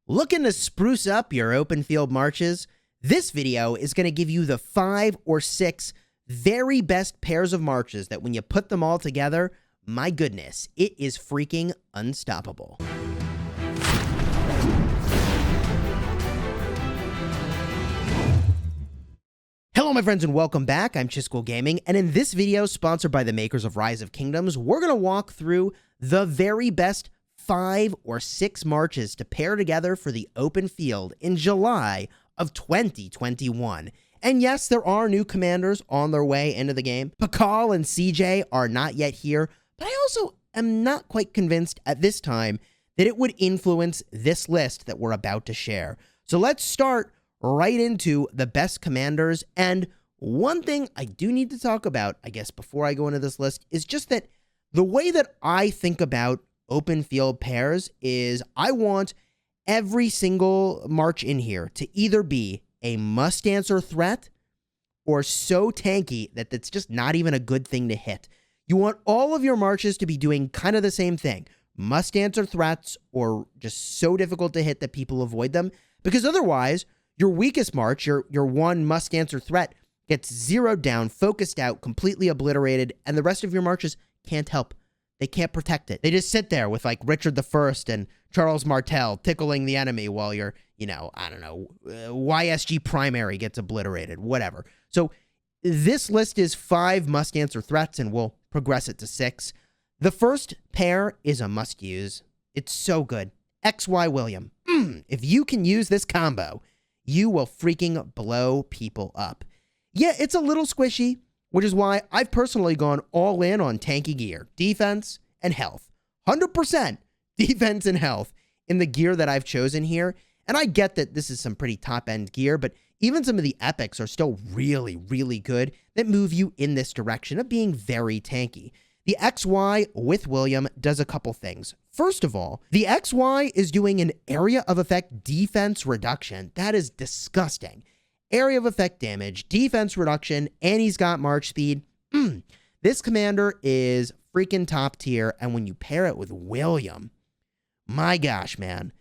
Looking to spruce up your open field marches? This video is going to give you the 5 or 6 very best pairs of marches that when you put them all together, my goodness, it is freaking unstoppable. Hello my friends and welcome back. I'm Chisgule Gaming, and in this video, sponsored by the makers of Rise of Kingdoms, we're going to walk through the very best 5 or 6 marches to pair together for the open field in July of 2021. And yes, there are new commanders on their way into the game. Pakal and CJ are not yet here, but I also am not quite convinced at this time that it would influence this list that we're about to share. So let's start right into the best commanders. And one thing I do need to talk about, I guess, before I go into this list is just that the way that I think about open field pairs is I want every single march in here to either be a must-answer threat or so tanky that it's just not even a good thing to hit. You want all of your marches to be doing kind of the same thing. Must-answer threats or just so difficult to hit that people avoid them. Because otherwise, your weakest march, your one must-answer threat, gets zeroed down, focused out, completely obliterated, and the rest of your marches can't help. They can't protect it. They just sit there with like Richard I and Charles Martel tickling the enemy while your, I don't know, YSG primary gets obliterated, whatever. So this list is 5 must-answer threats, and we'll progress it to 6. The first pair is a must-use. It's so good. XY William. If you can use this combo, you will freaking blow people up. Yeah, it's a little squishy, which is why I've personally gone all in on tanky gear, defense and health. 100% defense and health in the gear that I've chosen here. And I get that this is some pretty top-end gear, but even some of the epics are still really, really good that move you in this direction of being very tanky. The XY with William does a couple things. First of all, the XY is doing an area of effect defense reduction. That is disgusting. Area of effect damage, defense reduction, and he's got march speed. This commander is freaking top tier, and when you pair it with William, my gosh, man.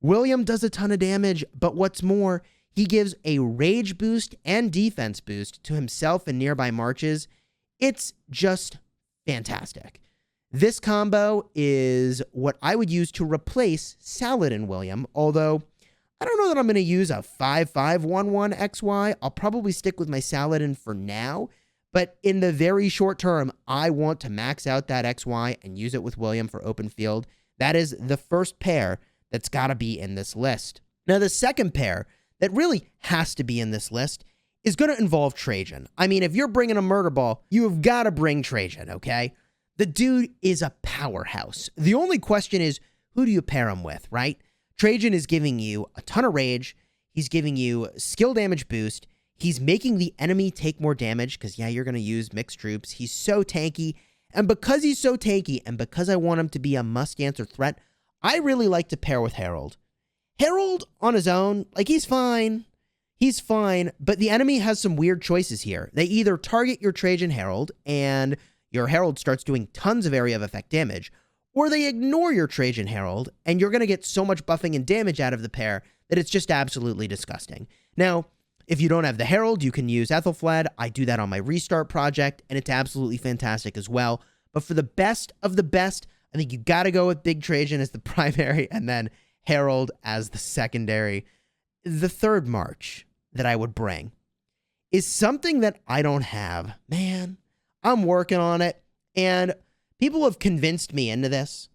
William does a ton of damage, but what's more, he gives a rage boost and defense boost to himself and nearby marches. It's just fantastic. This combo is what I would use to replace Saladin William, although I don't know that I'm going to use a 5-5-1-1 XY. I'll probably stick with my Saladin for now, but in the very short term, I want to max out that XY and use it with William for open field. That is the first pair that's got to be in this list. Now, the second pair that really has to be in this list is going to involve Trajan. I mean, if you're bringing a murder ball, you have got to bring Trajan, okay? The dude is a powerhouse. The only question is, who do you pair him with, right? Trajan is giving you a ton of rage. He's giving you skill damage boost. He's making the enemy take more damage because, yeah, you're going to use mixed troops. He's so tanky. And because he's so tanky and because I want him to be a must-answer threat, I really like to pair with Herald. Herald on his own, like, he's fine. He's fine, but the enemy has some weird choices here. They either target your Trajan Herald and your Herald starts doing tons of area of effect damage, or they ignore your Trajan Herald, and you're going to get so much buffing and damage out of the pair that it's just absolutely disgusting. Now, if you don't have the Herald, you can use Ethelfled. I do that on my Restart project, and it's absolutely fantastic as well. But for the best of the best, I think you got to go with Big Trajan as the primary, and then Herald as the secondary. The third march that I would bring is something that I don't have. Man, I'm working on it, and people have convinced me into this,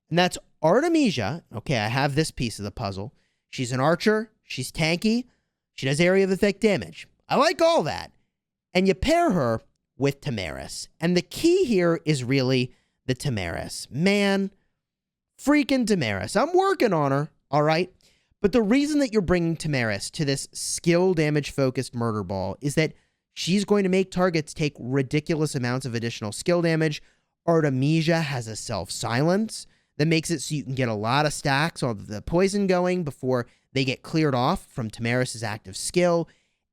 and that's Artemisia. Okay, I have this piece of the puzzle. She's an archer. She's tanky. She does area of effect damage. I like all that. And you pair her with Tamaris. And the key here is really the Tamaris. Man, freaking Tamaris. I'm working on her, all right? But the reason that you're bringing Tamaris to this skill damage-focused murder ball is that she's going to make targets take ridiculous amounts of additional skill damage. Artemisia has a self-silence that makes it so you can get a lot of stacks of the poison going before they get cleared off from Tamaris' active skill.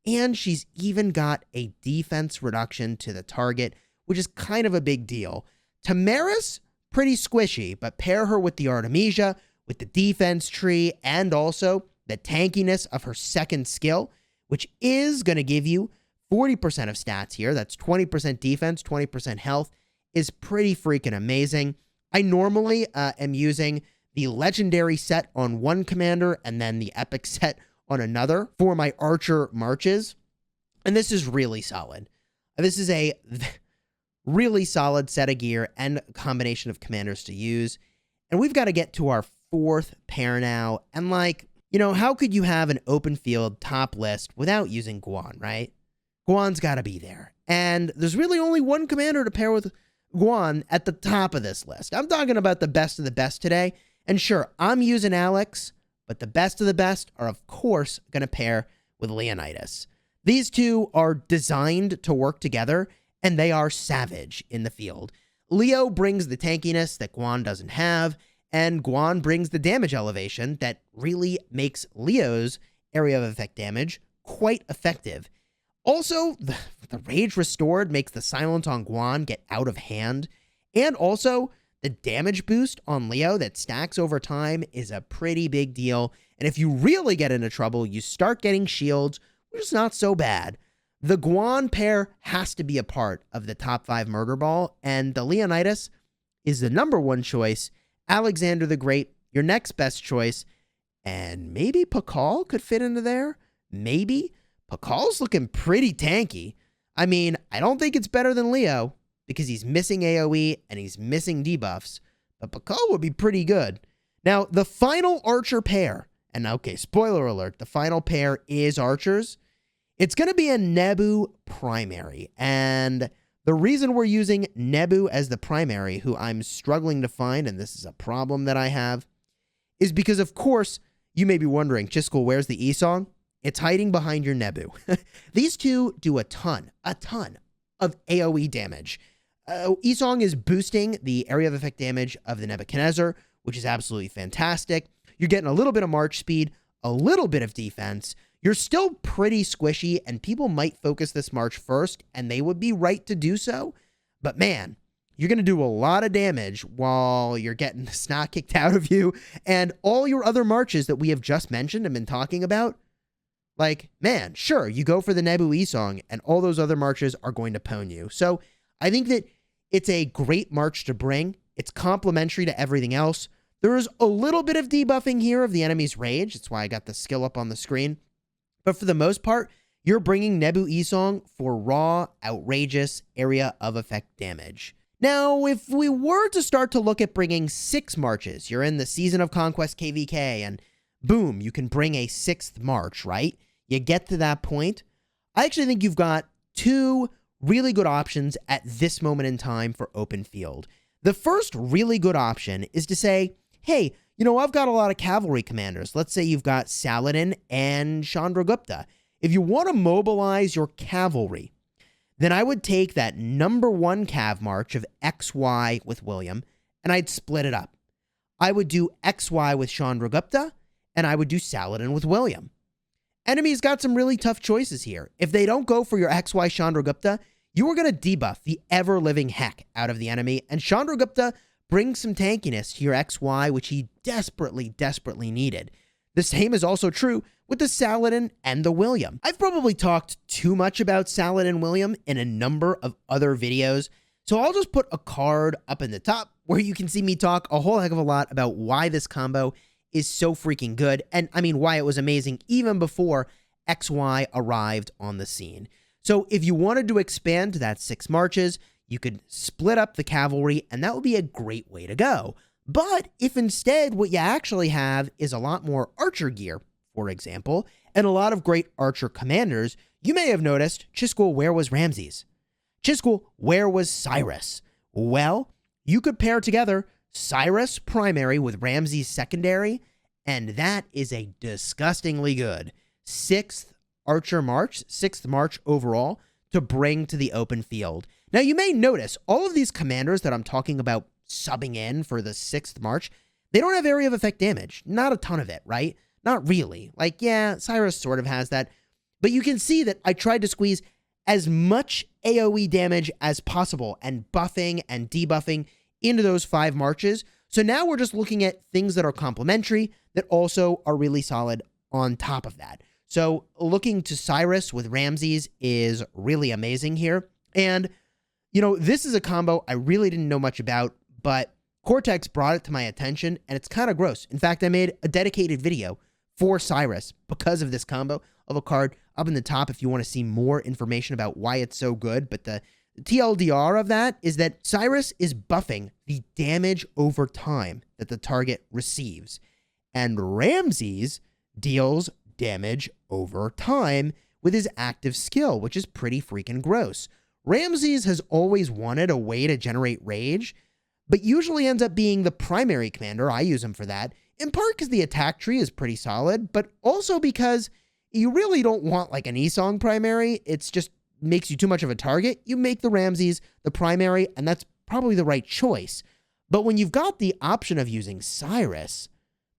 And she's even got a defense reduction to the target, which is kind of a big deal. Tamaris, pretty squishy, but pair her with the Artemisia, with the defense tree and also the tankiness of her second skill, which is going to give you 40% of stats here. That's 20% defense, 20% health, is pretty freaking amazing. I normally am using the legendary set on one commander and then the epic set on another for my archer marches. And this is really solid. This is a really solid set of gear and combination of commanders to use. And we've got to get to our fourth pair now. And like, you know, how could you have an open field top list without using Guan, right? Guan's got to be there. And there's really only one commander to pair with Guan at the top of this list. I'm talking about the best of the best today. And sure, I'm using Alex, but the best of the best are, of course, going to pair with Leonidas. These two are designed to work together, and they are savage in the field. Leo brings the tankiness that Guan doesn't have, and Guan brings the damage elevation that really makes Leo's area of effect damage quite effective. Also, the Rage Restored makes the silence on Guan get out of hand, and also the damage boost on Leo that stacks over time is a pretty big deal, and if you really get into trouble, you start getting shields, which is not so bad. The Guan pair has to be a part of the top 5 murder ball, and the Leonidas is the #1 choice. Alexander the Great, your next best choice, and maybe Pakal could fit into there. Maybe. Pakal's looking pretty tanky. I mean, I don't think it's better than Leo because he's missing AoE and he's missing debuffs, but Pakal would be pretty good. Now, the final archer pair, and okay, spoiler alert, the final pair is archers. It's going to be a Nebu primary, and the reason we're using Nebu as the primary, who I'm struggling to find, and this is a problem that I have, is because, of course, you may be wondering, Chisgule, where's the E-Song? It's hiding behind your Nebu. These two do a ton of AoE damage. E-Song is boosting the area of effect damage of the Nebuchadnezzar, which is absolutely fantastic. You're getting a little bit of march speed, a little bit of defense. You're still pretty squishy, and people might focus this march first, and they would be right to do so. But man, you're going to do a lot of damage while you're getting the snot kicked out of you, and all your other marches that we have just mentioned and been talking about. Like, man, sure, you go for the Nebu E-Song, and all those other marches are going to pwn you. So I think that it's a great march to bring. It's complementary to everything else. There is a little bit of debuffing here of the enemy's rage. That's why I got the skill up on the screen. But for the most part, you're bringing Nebu E-Song for raw, outrageous area of effect damage. Now, if we were to start to look at bringing 6 marches, you're in the Season of Conquest KVK, and boom, you can bring a 6th march, right? You get to that point. I actually think you've got 2 really good options at this moment in time for open field. The first really good option is to say, hey, you know, I've got a lot of cavalry commanders. Let's say you've got Saladin and Chandragupta. If you want to mobilize your cavalry, then I would take that #1 cav march of XY with William, and I'd split it up. I would do XY with Chandragupta, and I would do Saladin with William. Enemy's got some really tough choices here. If they don't go for your XY Chandragupta, you are going to debuff the ever-living heck out of the enemy, and Chandragupta brings some tankiness to your XY, which he desperately, desperately needed. The same is also true with the Saladin and the William. I've probably talked too much about Saladin and William in a number of other videos, so I'll just put a card up in the top where you can see me talk a whole heck of a lot about why this combo is so freaking good, and I mean why it was amazing even before XY arrived on the scene. So if you wanted to expand to that 6 marches, you could split up the cavalry, and that would be a great way to go. But if instead what you actually have is a lot more archer gear, for example, and a lot of great archer commanders, you may have noticed, Chisgule, where was Ramses? Chisgule, where was Cyrus? Well, you could pair together Cyrus primary with Ramses secondary, and that is a disgustingly good 6th archer march, 6th march overall, to bring to the open field. Now, you may notice all of these commanders that I'm talking about subbing in for the 6th march, they don't have area of effect damage. Not a ton of it, right? Not really. Like, yeah, Cyrus sort of has that. But you can see that I tried to squeeze as much AoE damage as possible and buffing and debuffing into those 5 marches So now we're just looking at things that are complementary that also are really solid on top of that. So looking to Cyrus with Ramses is really amazing here. And, you know, this is a combo I really didn't know much about, but Cortex brought it to my attention, and it's kind of gross. In fact, I made a dedicated video for Cyrus because of this combo of a card up in the top if you want to see more information about why it's so good. But the TLDR of that is that Cyrus is buffing the damage over time that the target receives, and Ramses deals damage over time with his active skill, which is pretty freaking gross. Ramses has always wanted a way to generate rage, but usually ends up being the primary commander. I use him for that, in part because the attack tree is pretty solid, but also because you really don't want like an Esong primary. It's just makes you too much of a target. You make the Ramses the primary, and that's probably the right choice. But when you've got the option of using Cyrus,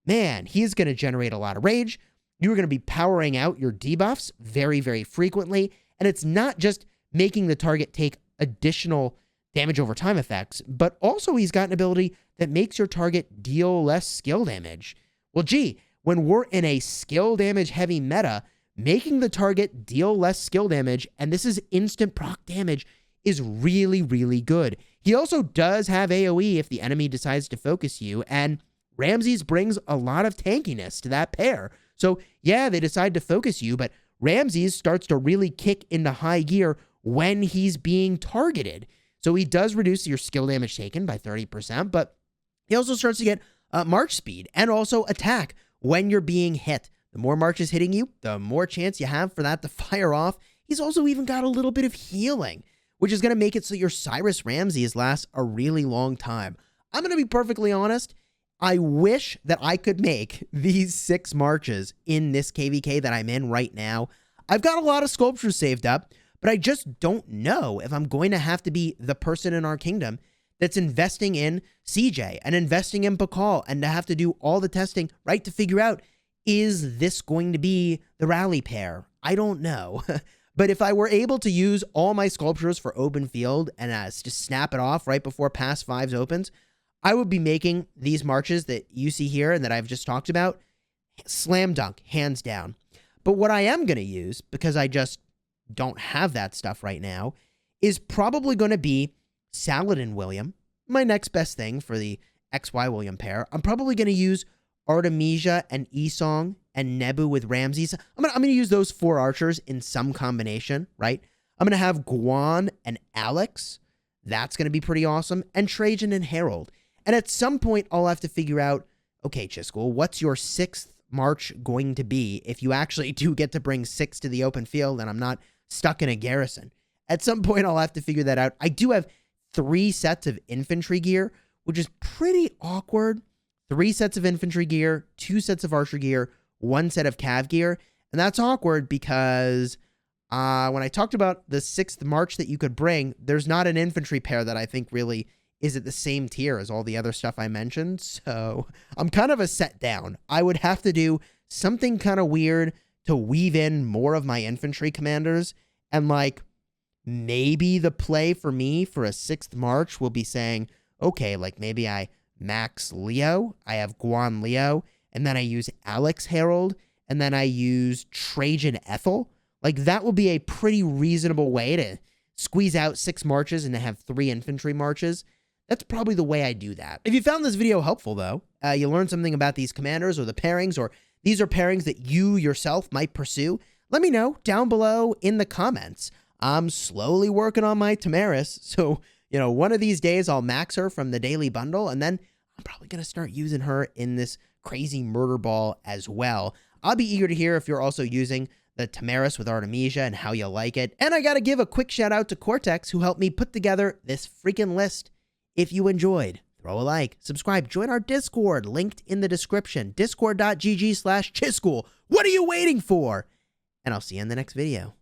man, he's going to generate a lot of rage. You're going to be powering out your debuffs very, very frequently. And it's not just making the target take additional damage over time effects, but also he's got an ability that makes your target deal less skill damage. Well, gee, when we're in a skill damage heavy meta, making the target deal less skill damage, and this is instant proc damage, is really, really good. He also does have AoE if the enemy decides to focus you, and Ramses brings a lot of tankiness to that pair. So yeah, they decide to focus you, but Ramses starts to really kick into high gear when he's being targeted. So he does reduce your skill damage taken by 30%, but he also starts to get march speed and also attack when you're being hit. The more March is hitting you, the more chance you have for that to fire off. He's also even got a little bit of healing, which is going to make it so your Cyrus Ramses lasts a really long time. I'm going to be perfectly honest. I wish that I could make these 6 marches in this KVK that I'm in right now. I've got a lot of sculptures saved up, but I just don't know if I'm going to have to be the person in our kingdom that's investing in CJ and investing in Pakal and to have to do all the testing, right, to figure out, is this going to be the rally pair? I don't know. But if I were able to use all my sculptures for open field and just snap it off right before Pass 5's opens, I would be making these marches that you see here and that I've just talked about slam dunk, hands down. But what I am going to use, because I just don't have that stuff right now, is probably going to be Saladin William, my next best thing for the XY William pair. I'm probably going to use Artemisia and Esong and Nebu with Ramses. I'm gonna use those 4 archers in some combination, right? I'm going to have Guan and Alex. That's going to be pretty awesome. And Trajan and Harold. And at some point, I'll have to figure out, okay, Chisgule, what's your 6th march going to be if you actually do get to bring 6 to the open field and I'm not stuck in a garrison? At some point, I'll have to figure that out. I do have 3 sets of infantry gear, which is pretty awkward. 3 sets of infantry gear, 2 sets of archer gear, 1 set of cav gear. And that's awkward because when I talked about the 6th march that you could bring, there's not an infantry pair that I think really is at the same tier as all the other stuff I mentioned. So I'm kind of a set down. I would have to do something kind of weird to weave in more of my infantry commanders. And like, maybe the play for me for a 6th march will be saying, okay, like maybe I max Leo, I have Guan Leo, and then I use Alex Harold, and then I use Trajan Ethel. Like that will be a pretty reasonable way to squeeze out 6 marches and to have 3 infantry marches. That's probably the way I do that. If you found this video helpful, though, you learned something about these commanders or the pairings, or these are pairings that you yourself might pursue, let me know down below in the comments. I'm slowly working on my Tamaris, so, you know, one of these days I'll max her from the daily bundle, and then I'm probably going to start using her in this crazy murder ball as well. I'll be eager to hear if you're also using the Tamaris with Artemisia and how you like it. And I got to give a quick shout out to Cortex, who helped me put together this freaking list. If you enjoyed, throw a like, subscribe, join our Discord, linked in the description, discord.gg/Chisgule. What are you waiting for? And I'll see you in the next video.